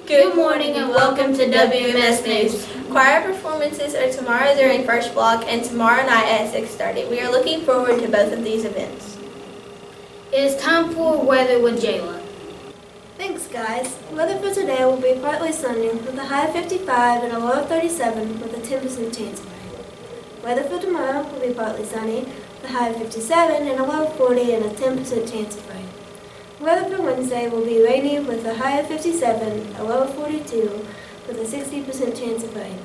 Good morning and welcome to WMS News. Choir performances are tomorrow during first block and tomorrow night at 6:30. We are looking forward to both of these events. It is time for weather with Jayla. Thanks guys. Weather for today will be partly sunny with a high of 55 and a low of 37 with a 10% chance of rain. Weather for tomorrow will be partly sunny with a high of 57 and a low of 40 and a 10% chance of rain. Weather for Wednesday will be rainy with a high of 57, a low of 42, with a 60% chance of rain.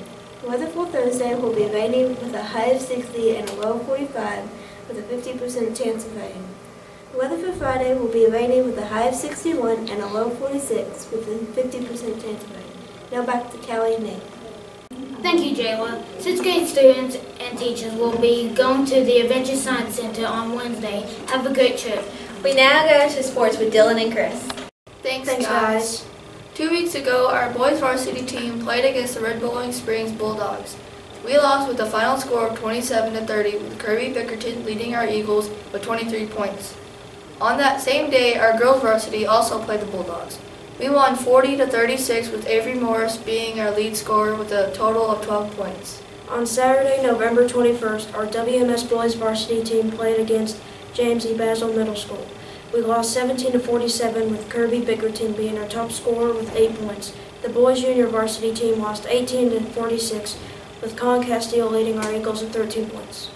Weather for Thursday will be rainy with a high of 60 and a low of 45, with a 50% chance of rain. Weather for Friday will be rainy with a high of 61 and a low of 46, with a 50% chance of rain. Now back to Callie and Nate. Thank you, Jayla. 6th grade students and teachers will be going to the Adventure Science Center on Wednesday. Have a great trip. We now go to sports with Dylan and Chris. Thanks guys. 2 weeks ago, our boys varsity team played against the Red Bowling Springs Bulldogs. We lost with a final score of 27-30, with Kirby Bickerton leading our Eagles with 23 points. On that same day, our girls varsity also played the Bulldogs. We won 40-36, with Avery Morris being our lead scorer with a total of 12 points. On Saturday, November 21st, our WMS boys varsity team played against James E. Basil Middle School. We lost 17-47 with Kirby Bickerton being our top scorer with 8 points. The boys junior varsity team lost 18-46 with Colin Castile leading our Eagles with 13 points.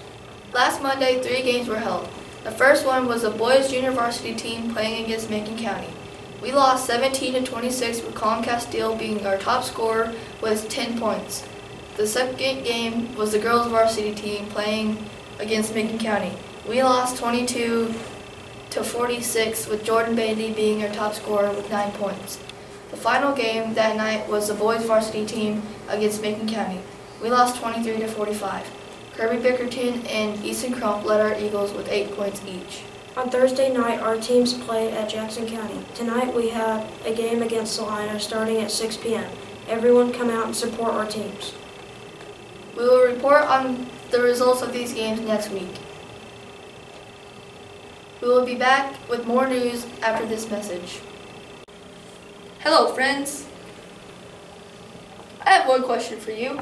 Last Monday, 3 games were held. The first one was the boys junior varsity team playing against Macon County. We lost 17-26 with Colin Castile being our top scorer with 10 points. The second game was the girls varsity team playing against Macon County. We lost 22-46 with Jordan Bailey being our top scorer with 9 points. The final game that night was the boys varsity team against Macon County. We lost 23-45. Kirby Bickerton and Easton Crump led our Eagles with 8 points each. On Thursday night, our teams played at Jackson County. Tonight we have a game against Salina starting at 6 p.m. Everyone come out and support our teams. We will report on the results of these games next week. We will be back with more news after this message. Hello friends. I have one question for you.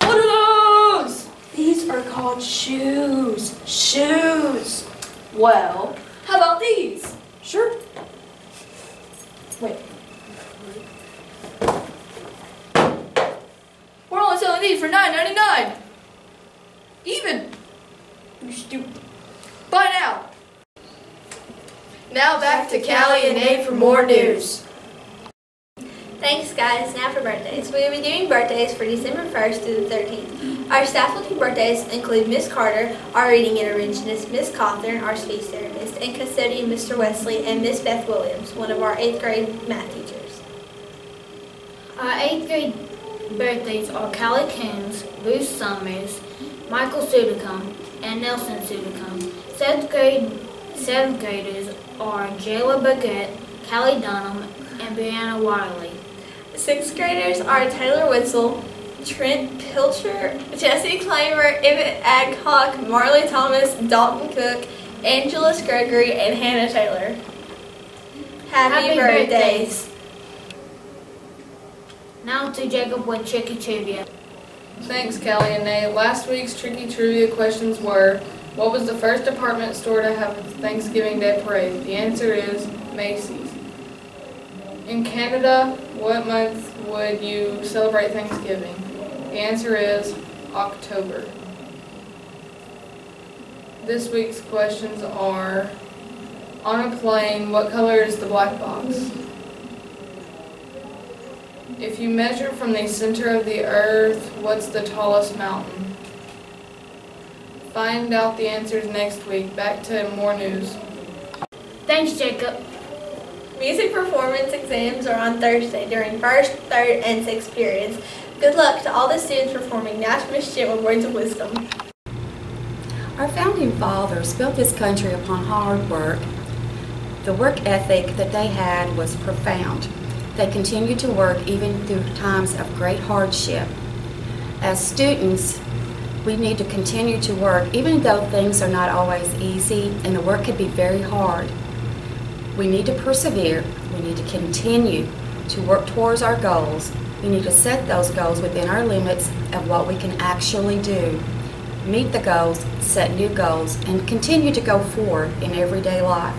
What are those? These are called shoes. Shoes. Well, how about these? Sure. Wait. We're only selling these for $9.99. Even. You stupid. Buy now. Now back to Callie and Nate for more news. Thanks guys. Now for birthdays. We will be doing birthdays for December 1st through the 13th. Our staff will do birthdays include Miss Carter, our reading interventionist, Miss Cawthorn, our speech therapist, and custodian Mr. Wesley, and Miss Beth Williams, one of our 8th grade math teachers. Our 8th grade birthdays are Callie Coons, Bruce Summers, Michael Sudicum, and Nelson Sudicum. 7th graders are Jayla Baguette, Callie Dunham, and Brianna Wiley. 6th graders are Taylor Witzel, Trent Pilcher, Jesse Klamer, Emmett Adcock, Marley Thomas, Dalton Cook, Angelus Gregory, and Hannah Taylor. Happy birthdays. Now to Jacob with Tricky Trivia. Thanks, Callie and Nate. Last week's Tricky Trivia questions were, what was the first department store to have a Thanksgiving Day parade? The answer is Macy's. In Canada, what month would you celebrate Thanksgiving? The answer is October. This week's questions are, on a plane, what color is the black box? If you measure from the center of the earth, what's the tallest mountain? Find out the answers next week. Back to more news. Thanks, Jacob. Music performance exams are on Thursday during 1st, 3rd, and 6th periods. Good luck to all the students performing Nash Miss Jim with words of wisdom. Our founding fathers built this country upon hard work. The work ethic that they had was profound. They continued to work even through times of great hardship. As students, we need to continue to work even though things are not always easy and the work can be very hard. We need to persevere. We need to continue To work towards our goals, we need to set those goals within our limits of what we can actually do. Meet the goals, set new goals, and continue to go forward in everyday life.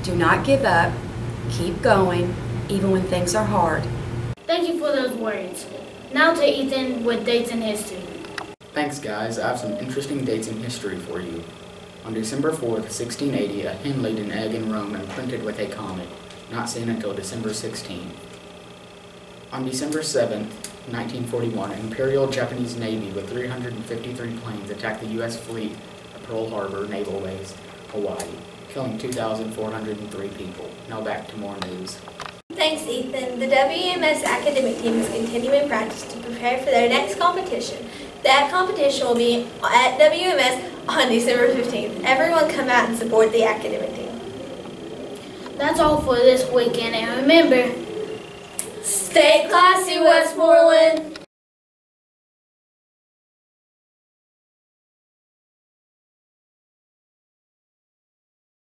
Do not give up. Keep going, even when things are hard. Thank you for those words. Now to Ethan with dates in history. Thanks, guys. I have some interesting dates in history for you. On December 4th, 1680, a hen laid an egg in Rome and printed with a comet, not seen until December 16th. On December 7th, 1941, an Imperial Japanese Navy with 353 planes attacked the U.S. fleet at Pearl Harbor Naval Base, Hawaii, killing 2,403 people. Now back to more news. Thanks, Ethan. The WMS academic team is continuing practice to prepare for their next competition. That competition will be at WMS on December 15th. Everyone come out and support the academic team. That's all for this weekend, and remember, stay classy, Westmoreland!